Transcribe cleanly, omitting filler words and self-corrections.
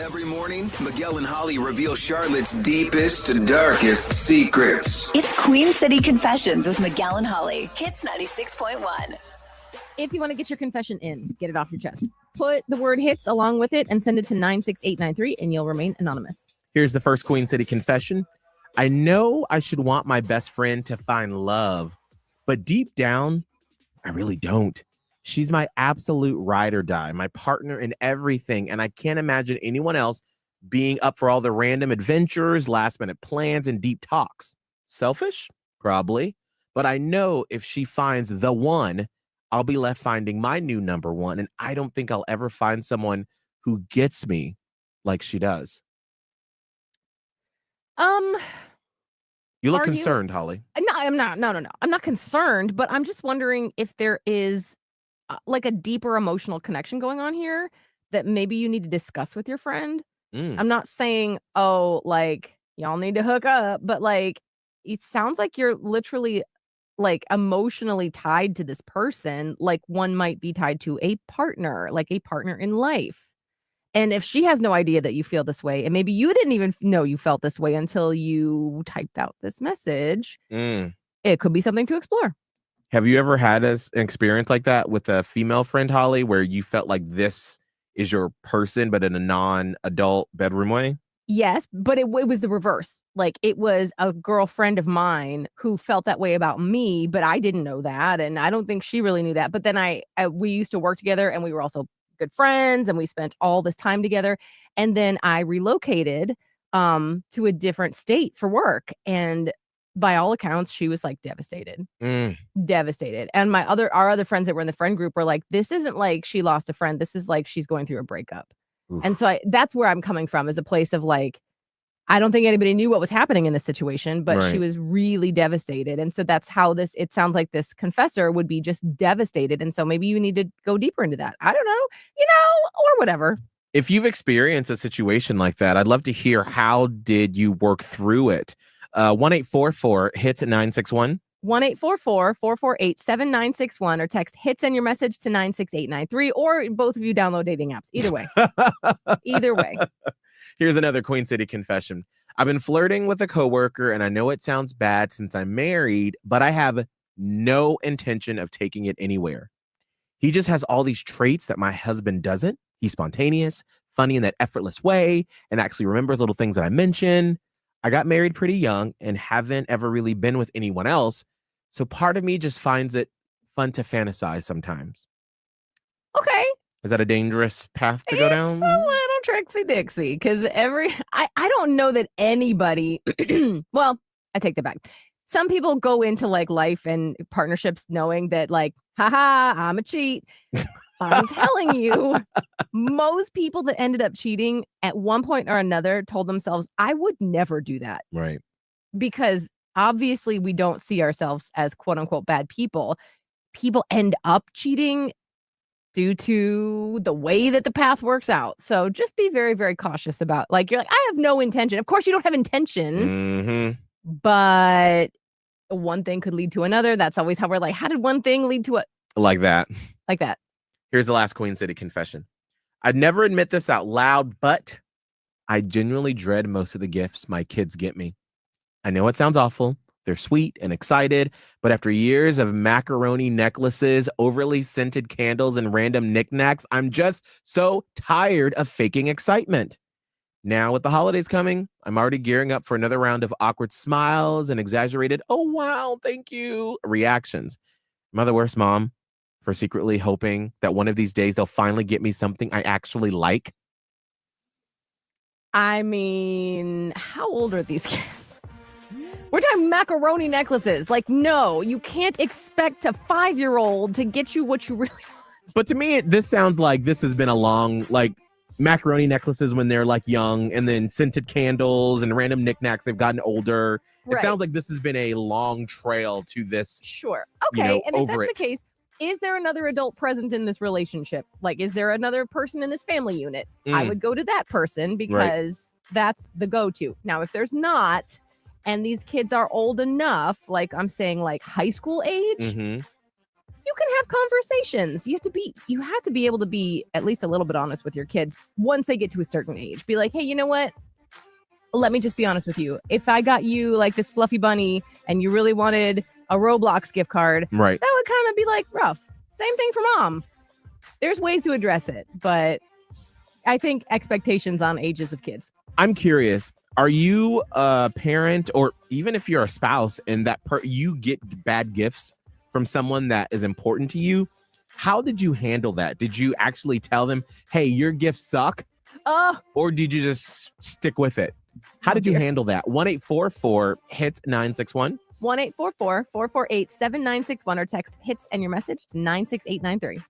Every morning, Miguel and Holly reveal Charlotte's deepest, darkest secrets. It's Queen City Confessions with Miguel and Holly. Hits 96.1. If you want to get your confession in, get it off your chest. Put the word hits along with it and send it to 96893 and you'll remain anonymous. Here's the first Queen City confession. I know I should want my best friend to find love, but deep down, I really don't. She's my absolute ride or die, my partner in everything, and I can't imagine anyone else being up for all the random adventures, last-minute plans, and deep talks. Selfish? Probably. But I know if she finds the one, I'll be left finding my new number one, and I don't think I'll ever find someone who gets me like she does. You look concerned, Holly. No, I'm not. No. I'm not concerned, but I'm just wondering if there is like a deeper emotional connection going on here that maybe you need to discuss with your friend. I'm not saying, oh, like y'all need to hook up, but like it sounds like you're literally like emotionally tied to this person, like one might be tied to a partner, like a partner in life. And if she has no idea that you feel this way, and maybe you didn't even know you felt this way until you typed out this message, it could be something to explore. Have you ever had an experience like that with a female friend, Holly, where you felt like this is your person, but in a non-adult bedroom way? Yes, but it was the reverse. Like it was a girlfriend of mine who felt that way about me, but I didn't know that. And I don't think she really knew that. But then we used to work together and we were also good friends and we spent all this time together. And then I relocated to a different state for work. And by all accounts, she was like devastated. Devastated. And our other friends that were in the friend group were like, this isn't like she lost a friend. This is like she's going through a breakup. Oof. And so that's where I'm coming from, is a place of like, I don't think anybody knew what was happening in this situation, but she was really devastated. And so that's how it sounds like this confessor would be just devastated. And so maybe you need to go deeper into that. I don't know, or whatever. If you've experienced a situation like that, I'd love to hear, how did you work through it? 1-844 hits at 961. 1-844-448-7961 or text hits in your message to 96893, or both of you download dating apps. Either way. Either way. Here's another Queen City confession. I've been flirting with a coworker, and I know it sounds bad since I'm married, but I have no intention of taking it anywhere. He just has all these traits that my husband doesn't. He's spontaneous, funny in that effortless way, and actually remembers little things that I mention. I got married pretty young and haven't ever really been with anyone else. So part of me just finds it fun to fantasize sometimes. Okay. Is that a dangerous path to go down? It's a little Trixie Dixie, because I don't know that anybody, well, I take that back. Some people go into like life and partnerships knowing that like, haha, I'm a cheat. I'm telling you, most people that ended up cheating at one point or another told themselves, I would never do that. Right. Because obviously we don't see ourselves as quote unquote bad people. People end up cheating due to the way that the path works out. So just be very, very cautious about, like, you're like, I have no intention. Of course you don't have intention, but one thing could lead to another. That's always how we're like, how did one thing lead to like that? Like that. Here's the last Queen City confession. I'd never admit this out loud, but I genuinely dread most of the gifts my kids get me. I know it sounds awful. They're sweet and excited, but after years of macaroni necklaces, overly scented candles, and random knickknacks, I'm just so tired of faking excitement. Now, with the holidays coming, I'm already gearing up for another round of awkward smiles and exaggerated, oh, wow, thank you, reactions. Am I the worst mom for secretly hoping that one of these days they'll finally get me something I actually like? I mean, how old are these kids? We're talking macaroni necklaces. Like, no, you can't expect a 5-year-old to get you what you really want. But to me, this sounds like this has been a long, like, macaroni necklaces when they're like young, and then scented candles and random knickknacks. They've gotten older. Right. It sounds like this has been a long trail to this. Sure. Okay. And if that's the case, is there another adult present in this relationship? Like, is there another person in this family unit? I would go to that person because that's the go-to. Now, if there's not, and these kids are old enough, like I'm saying, like high school age, you can have conversations. You have to be able to be at least a little bit honest with your kids once they get to a certain age. Be like, hey, you know what? Let me just be honest with you. If I got you like this fluffy bunny and you really wanted a Roblox gift card, Right. that would kind of be like rough. Same thing for mom. There's ways to address it, but I think expectations on ages of kids. I'm curious. Are you a parent, or even if you're a spouse and that you get bad gifts from someone that is important to you? How did you handle that? Did you actually tell them, hey, your gifts suck? Or did you just stick with it? How did you handle that? 1-844-HITS-961. 1-844-448-7961 or text HITS and your message to 96893.